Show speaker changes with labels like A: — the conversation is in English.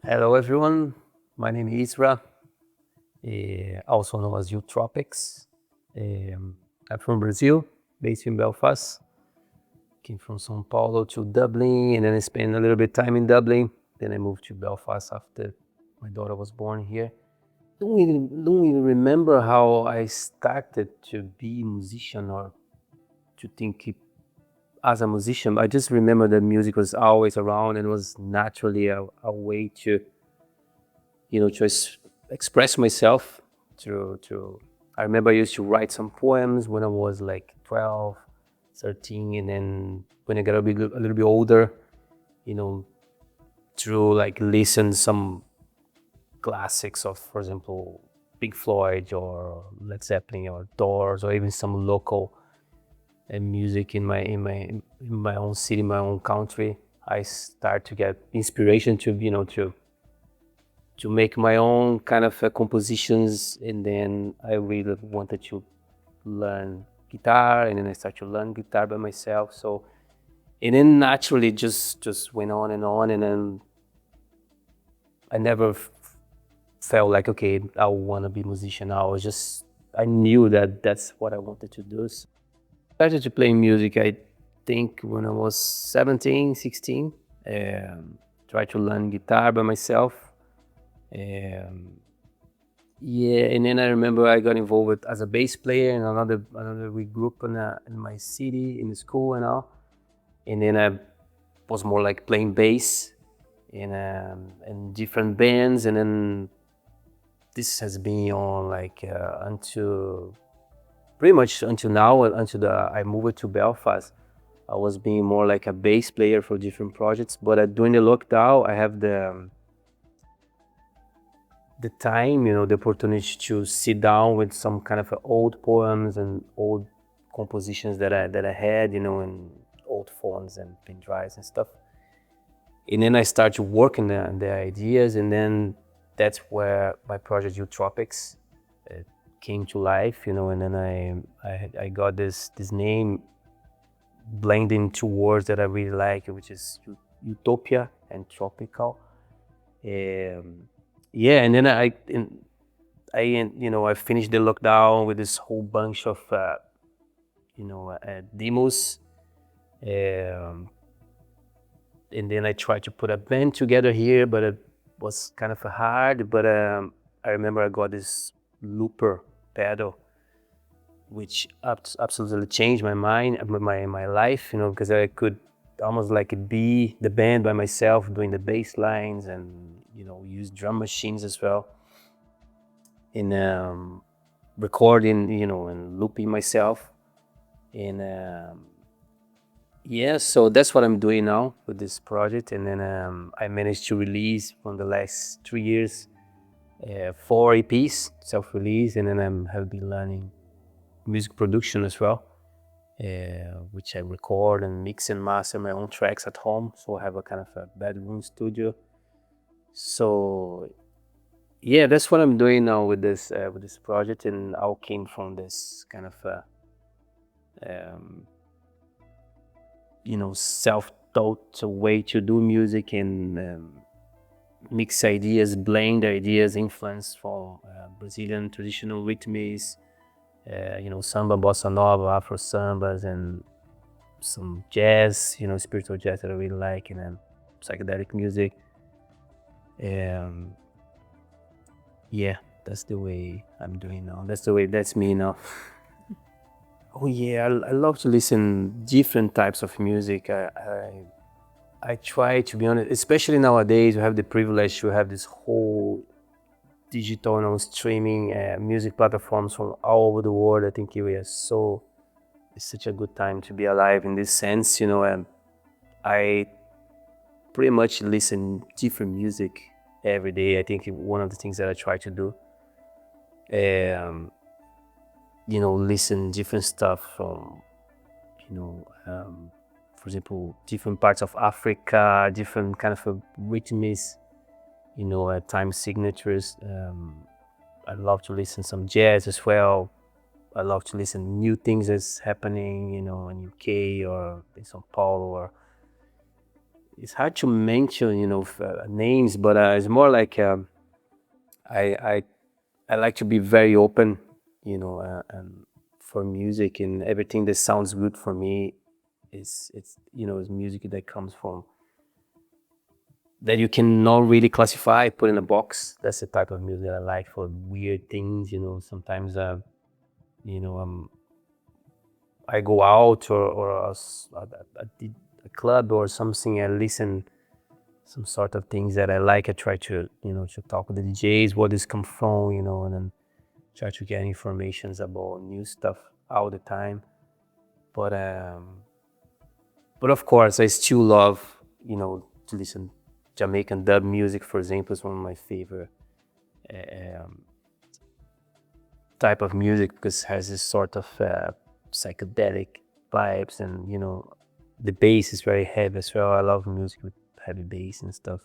A: Hello everyone, my name is Israh, also known as Utropiks. I'm from Brazil, based in Belfast. Came from São Paulo to Dublin, and then I spent a little bit of time in Dublin. Then I moved to Belfast after my daughter was born here. Don't really remember how I started to be a musician or to think as a musician. I just remember that music was always around and was naturally a way to express myself through I remember I used to write some poems when I was like 12, 13, and then when I got a little bit older, you know, through like listen some classics of, for example, Pink Floyd or Led Zeppelin or Doors, or even some local music in my own city, my own country. I start to get inspiration to make my own kind of compositions, and then I really wanted to learn guitar, and then I started to learn guitar by myself. So and then naturally just went on, and then I never felt like, okay, I want to be a musician. I knew that that's what I wanted to do. So I started to play music, I think, when I was 17, 16. Tried to learn guitar by myself. um, Yeah, and then I remember I got involved as a bass player in another we group in my city, in the school and all. And then I was more like playing bass in different bands, and then this has been on like until pretty much until now, until I moved to Belfast. I was being more like a bass player for different projects, but during the lockdown, I have the time, the opportunity to sit down with some kind of old poems and old compositions that I had, in old phones and pen drives and stuff. And then I started working the ideas, and then that's where my project Utropiks came to life, and then I got this name blending two words that I really like, which is utopia and tropical. Yeah, and then I finished the lockdown with this whole bunch of demos, um, and then I tried to put a band together here, but it was kind of hard. But I remember I got this looper pedal, which absolutely changed my mind, my life, because I could almost like be the band by myself, doing the bass lines, and use drum machines as well, in recording, and looping myself. And yeah, so that's what I'm doing now with this project. And then I managed to release from the last 3 years 4 EPs, self-release, and then have been learning music production as well, which I record and mix and master my own tracks at home. So I have a kind of a bedroom studio. So yeah, that's what I'm doing now with this project, and all came from this kind of um, self-taught way to do music, and mix ideas, blend ideas, influence from Brazilian traditional rhythms, samba, bossa nova, Afro sambas, and some jazz, spiritual jazz that I really like, and then psychedelic music. Um, yeah, that's the way I'm doing now. That's me now. Oh yeah, I love to listen different types of music. I try to be honest, especially nowadays. We have the privilege to have this whole digital and streaming music platforms from all over the world. I think it's such a good time to be alive in this sense, and I pretty much listen different music every day. I think one of the things that I try to do, listen different stuff from, for example, different parts of Africa, different kind of rhythms, time signatures. I love to listen some jazz as well. I love to listen new things that's happening, in UK or in São Paulo, or it's hard to mention, names, but it's more like I I I like to be very open, and for music and everything that sounds good for me is music that comes from that you cannot really classify, put in a box. That's the type of music that I like for weird things. Sometimes you know I go out or a club or something. I listen some sort of things that I like. I try to talk with the DJs, where this come from, and then try to get informations about new stuff all the time. But of course, I still love to listen Jamaican dub music. For example, is one of my favorite um, type of music because it has this sort of psychedelic vibes, and the bass is very heavy as well. I love music with heavy bass and stuff.